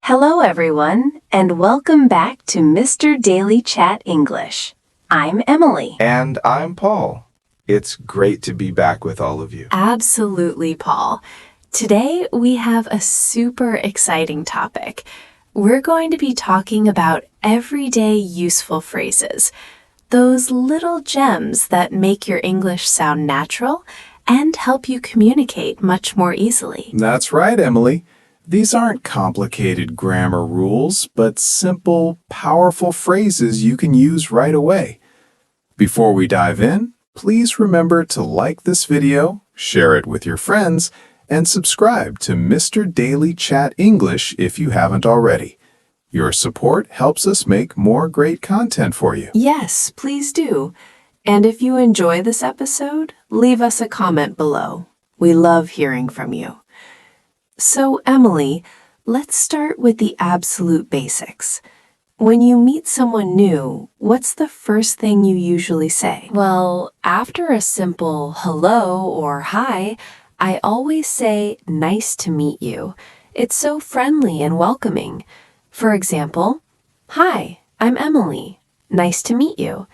Hello, everyone, and welcome back to Mr. Daily Chat English. I'm Emily. And I'm Paul. It's great to be back with all of you. Absolutely, Paul. Today, we have a super exciting topic. We're going to be talking about everyday useful phrases, those little gems that make your English sound natural and help you communicate much more easily. That's right, Emily. These aren't complicated grammar rules, but simple, powerful phrases you can use right away. Before we dive in, please remember to like this video, share it with your friends, and subscribe to Mr. Daily Chat English if you haven't already. Your support helps us make more great content for you. Yes, please do. And if you enjoy this episode, leave us a comment below. We love hearing from you. So, Emily, let's start with the absolute basics. When you meet someone new, what's the first thing you usually say? Well, after a simple hello or hi, I always say, nice to meet you. It's so friendly and welcoming. For example, hi, I'm Emily. Nice to meet you.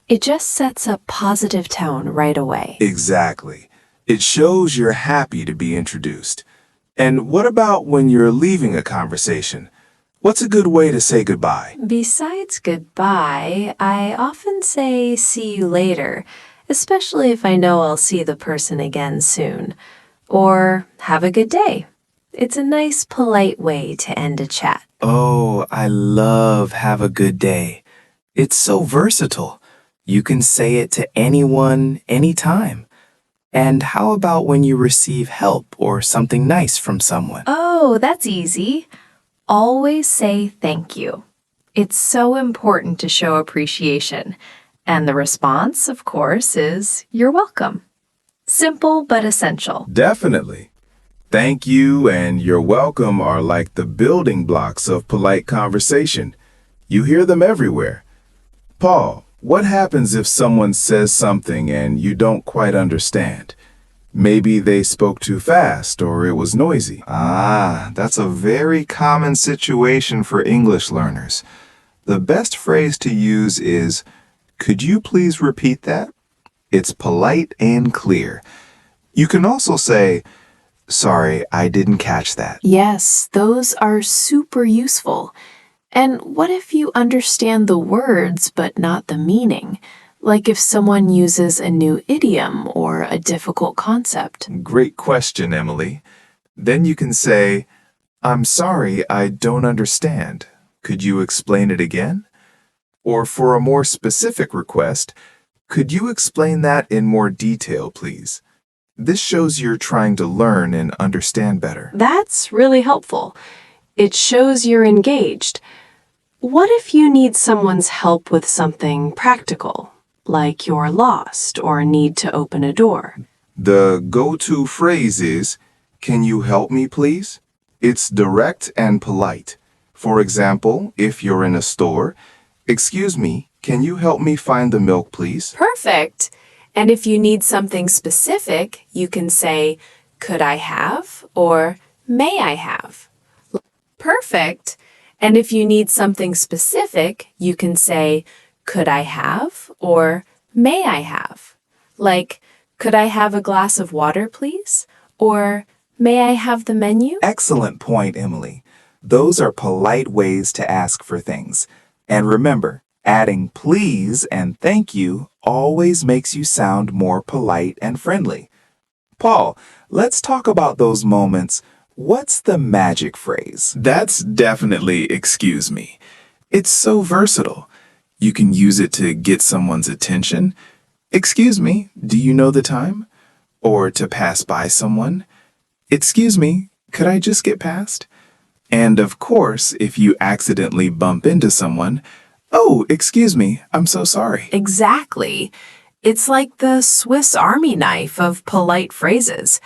It just sets a positive tone right away. Exactly. It shows you're happy to be introduced. And what about when you're leaving a conversation? What's a good way to say goodbye? Besides goodbye, I often say see you later, especially if I know I'll see the person again soon. Or have a good day. It's a nice, polite way to end a chat. Oh, I love have a good day. It's so versatile. You can say it to anyone, anytime. And how about when you receive help or something nice from someone? Oh, that's easy. Always say thank you. It's so important to show appreciation. And the response, of course, is you're welcome. Simple but essential. Definitely. Thank you and you're welcome are like the building blocks of polite conversation. You hear them everywhere. Paul, what happens if someone says something and you don't quite understand? Maybe they spoke too fast or it was noisy. That's a very common situation for English learners. The best phrase to use is, could you please repeat that? It's polite and clear. You can also say, sorry, I didn't catch that. Yes, those are super useful. And what if you understand the words but not the meaning? Like if someone uses a new idiom or a difficult concept. Great question, Emily. Then you can say, I'm sorry, I don't understand. Could you explain it again? Or for a more specific request, could you explain that in more detail, please? This shows you're trying to learn and understand better. That's really helpful. It shows you're engaged. What if you need someone's help with something practical, like you're lost or need to open a door? The go-to phrase is, can you help me, please? It's direct and polite. For example, if you're in a store, excuse me, can you help me find the milk, please? Perfect. And if you need something specific, you can say, could I have or may I have? Perfect. And if you need something specific, you can say, could I have or may I have? Like, could I have a glass of water, please? Or may I have the menu? Excellent point, Emily. Those are polite ways to ask for things. And remember, adding please and thank you always makes you sound more polite and friendly. Paul, let's talk about those moments. What's the magic phrase? That's definitely excuse me. It's so versatile. You can use it to get someone's attention. Excuse me, do you know the time? Or to pass by someone. Excuse me, could I just get past? And of course, if you accidentally bump into someone, oh, excuse me, I'm so sorry. Exactly. It's like the Swiss Army knife of polite phrases.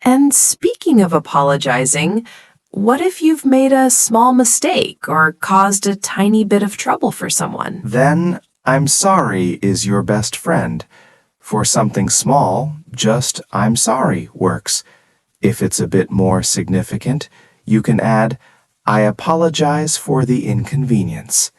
And speaking of apologizing, what if you've made a small mistake or caused a tiny bit of trouble for someone? Then, I'm sorry is your best friend. For something small, just I'm sorry works. If it's a bit more significant, you can add I apologize for the inconvenience.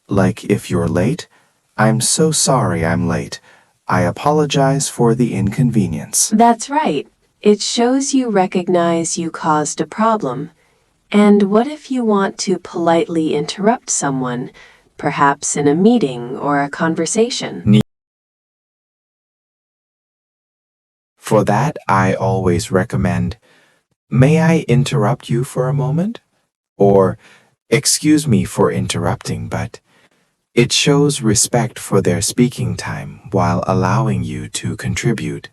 Like if you're late, I'm so sorry I'm late. I apologize for the inconvenience. That's right. It shows you recognize you caused a problem. And what if you want to politely interrupt someone, perhaps in a meeting or a conversation? For that, I always recommend, may I interrupt you for a moment? Or, excuse me for interrupting, but it shows respect for their speaking time while allowing you to contribute.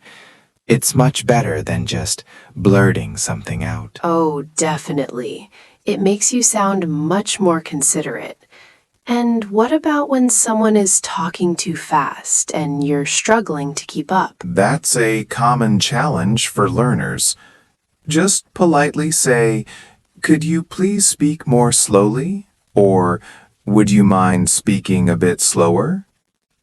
It's much better than just blurting something out. Oh, definitely. It makes you sound much more considerate. And what about when someone is talking too fast and you're struggling to keep up? That's a common challenge for learners. Just politely say, could you please speak more slowly? Or would you mind speaking a bit slower?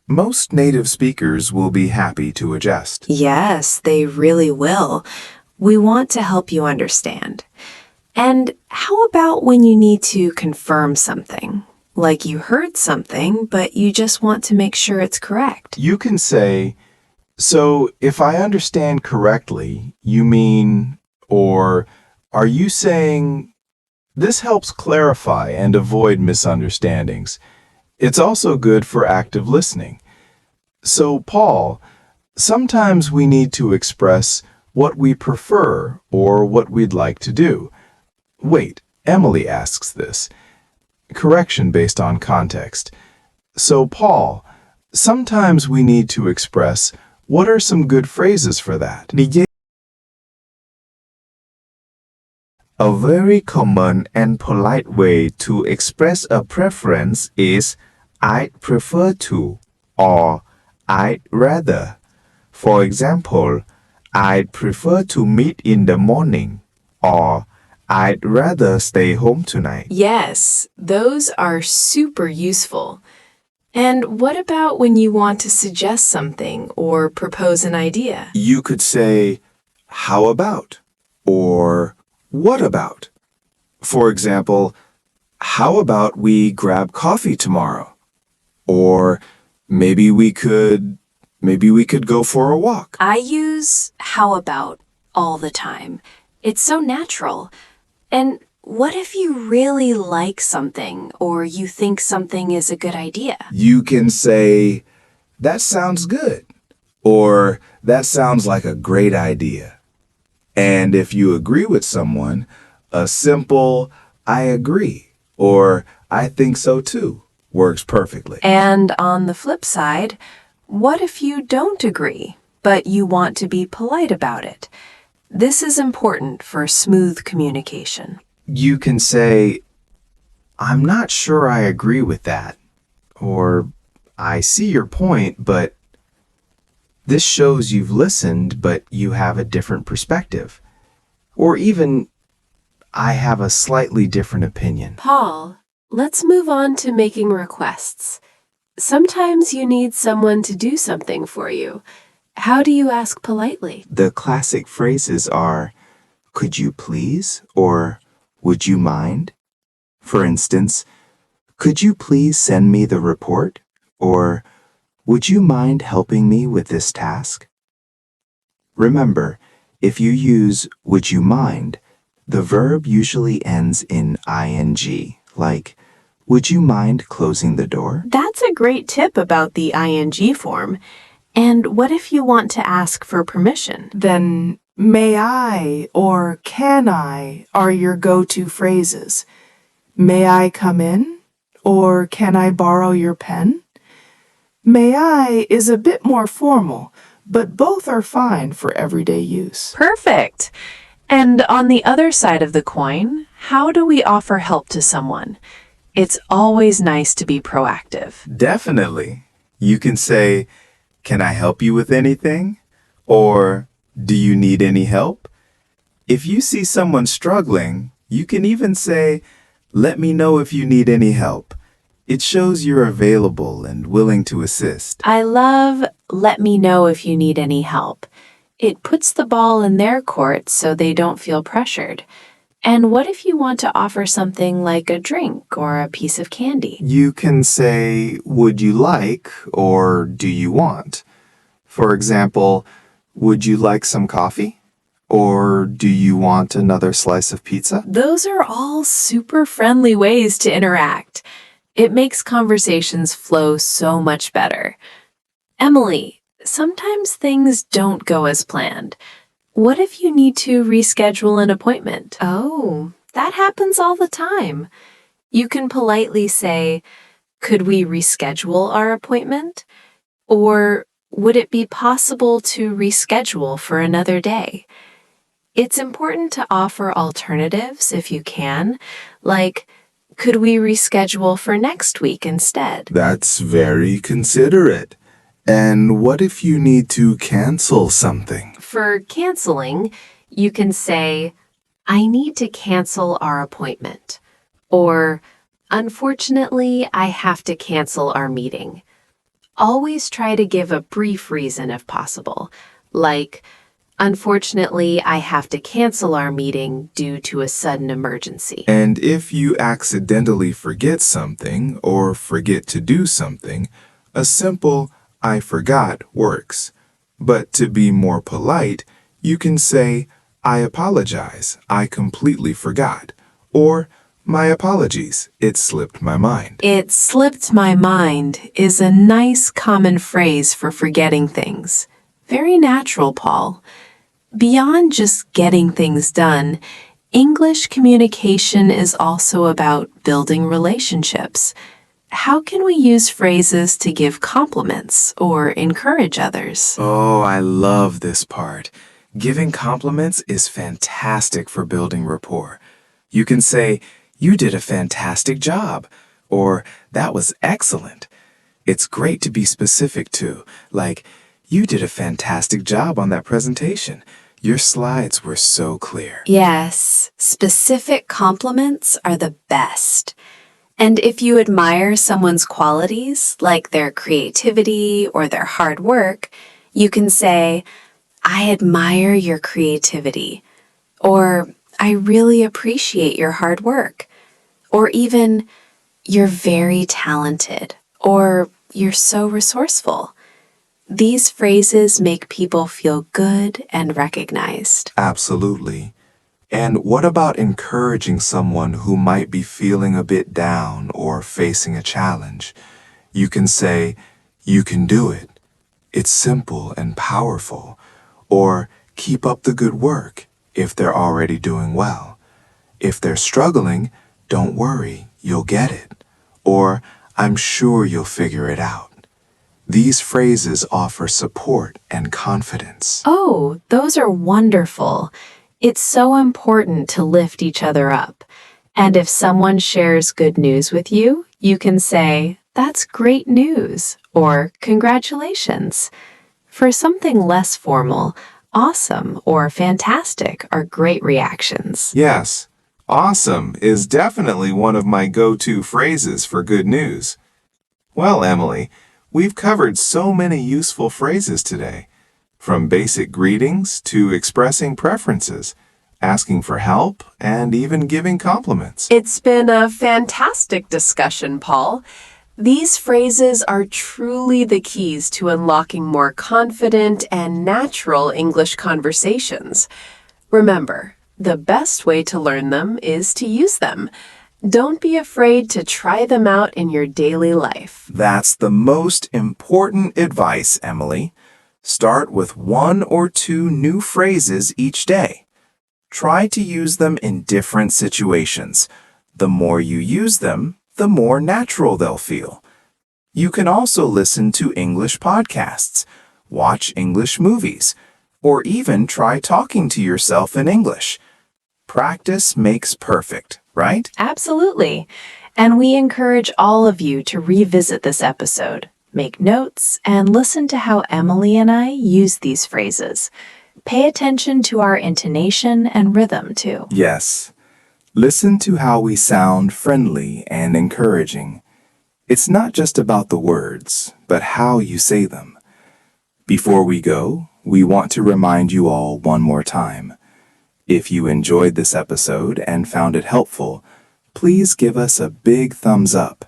Most native speakers will be happy to adjust. Yes, they really will. We want to help you understand. And how about when you need to confirm something? Like you heard something, but you just want to make sure it's correct. You can say, so if I understand correctly, you mean, or are you saying, this helps clarify and avoid misunderstandings. It's also good for active listening. So, Paul, sometimes we need to express what we prefer or what we'd like to do. Wait, Emily asks this. Correction based on context. So, Paul, sometimes we need to express what are some good phrases for that? A very common and polite way to express a preference is I'd prefer to or I'd rather. For example, I'd prefer to meet in the morning or I'd rather stay home tonight. Yes, those are super useful. And what about when you want to suggest something or propose an idea? You could say, how about? Or what about? For example, how about we grab coffee tomorrow? Or maybe we could go for a walk. I use how about all the time. It's so natural. And what if you really like something or you think something is a good idea? You can say, that sounds good. Or that sounds like a great idea. And if you agree with someone, a simple, I agree, or I think so too, works perfectly. And on the flip side, what if you don't agree, but you want to be polite about it? This is important for smooth communication. You can say, I'm not sure I agree with that. Or, I see your point, but this shows you've listened, but you have a different perspective. Or even, I have a slightly different opinion. Paul, let's move on to making requests. Sometimes you need someone to do something for you. How do you ask politely? The classic phrases are, could you please? Or, would you mind? For instance, could you please send me the report? Or, would you mind helping me with this task? Remember, if you use would you mind, the verb usually ends in ing, like, would you mind closing the door? That's a great tip about the ing form. And what if you want to ask for permission? Then may I or can I are your go-to phrases. May I come in? Or can I borrow your pen? May I is a bit more formal, but both are fine for everyday use. Perfect. And on the other side of the coin, how do we offer help to someone? It's always nice to be proactive. Definitely. You can say, can I help you with anything? Or, do you need any help? If you see someone struggling, you can even say, let me know if you need any help. It shows you're available and willing to assist. I love let me know if you need any help. It puts the ball in their court so they don't feel pressured. And what if you want to offer something like a drink or a piece of candy? You can say, would you like or do you want? For example, would you like some coffee? Or do you want another slice of pizza? Those are all super friendly ways to interact. It makes conversations flow so much better. Emily, sometimes things don't go as planned. What if you need to reschedule an appointment? Oh, that happens all the time. You can politely say, could we reschedule our appointment? Or would it be possible to reschedule for another day? It's important to offer alternatives if you can, like, could we reschedule for next week instead? That's very considerate. And what if you need to cancel something? For canceling, you can say, I need to cancel our appointment. Or, unfortunately, I have to cancel our meeting. Always try to give a brief reason if possible, like, unfortunately, I have to cancel our meeting due to a sudden emergency. And if you accidentally forget something or forget to do something, a simple I forgot works. But to be more polite, you can say, I apologize, I completely forgot. Or, my apologies, it slipped my mind. It slipped my mind is a nice common phrase for forgetting things. Very natural, Paul. Beyond just getting things done, English communication is also about building relationships. How can we use phrases to give compliments or encourage others? Oh, I love this part. Giving compliments is fantastic for building rapport. You can say, you did a fantastic job, or that was excellent. It's great to be specific too, like, you did a fantastic job on that presentation. Your slides were so clear. Yes, specific compliments are the best. And if you admire someone's qualities, like their creativity or their hard work, you can say, I admire your creativity, or I really appreciate your hard work, or even, you're very talented, or you're so resourceful. These phrases make people feel good and recognized. Absolutely. And what about encouraging someone who might be feeling a bit down or facing a challenge? You can say, you can do it. It's simple and powerful. Or keep up the good work if they're already doing well. If they're struggling, don't worry, you'll get it. Or I'm sure you'll figure it out. These phrases offer support and confidence. Oh, those are wonderful. It's so important to lift each other up. And if someone shares good news with you, you can say, that's great news, or congratulations. For something less formal, awesome or fantastic are great reactions. Yes, awesome is definitely one of my go-to phrases for good news. Well, Emily, we've covered so many useful phrases today, from basic greetings to expressing preferences, asking for help, and even giving compliments. It's been a fantastic discussion, Paul. These phrases are truly the keys to unlocking more confident and natural English conversations. Remember, the best way to learn them is to use them. Don't be afraid to try them out in your daily life. That's the most important advice, Emily. Start with 1 or 2 new phrases each day. Try to use them in different situations. The more you use them, the more natural they'll feel. You can also listen to English podcasts, watch English movies, or even try talking to yourself in English. Practice makes perfect, right? Absolutely. And we encourage all of you to revisit this episode, make notes, and listen to how Emily and I use these phrases. Pay attention to our intonation and rhythm, too. Yes. Listen to how we sound friendly and encouraging. It's not just about the words, but how you say them. Before we go, we want to remind you all one more time. If you enjoyed this episode and found it helpful, please give us a big thumbs up.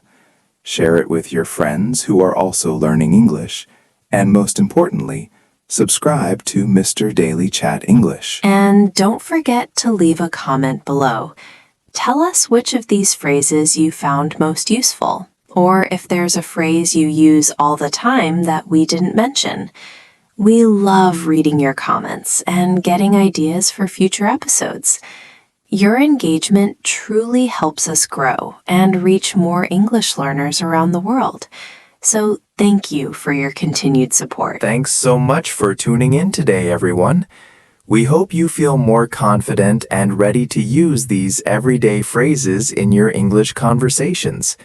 Share it with your friends who are also learning English, and most importantly, subscribe to Mr. Daily Chat English. And don't forget to leave a comment below. Tell us which of these phrases you found most useful, or if there's a phrase you use all the time that we didn't mention. We love reading your comments and getting ideas for future episodes. Your engagement truly helps us grow and reach more English learners around the world. So thank you for your continued support. Thanks so much for tuning in today, everyone. We hope you feel more confident and ready to use these everyday phrases in your English conversations.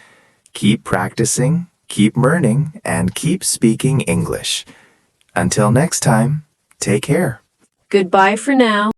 Keep practicing, keep learning, and keep speaking English. Until next time, take care. Goodbye for now.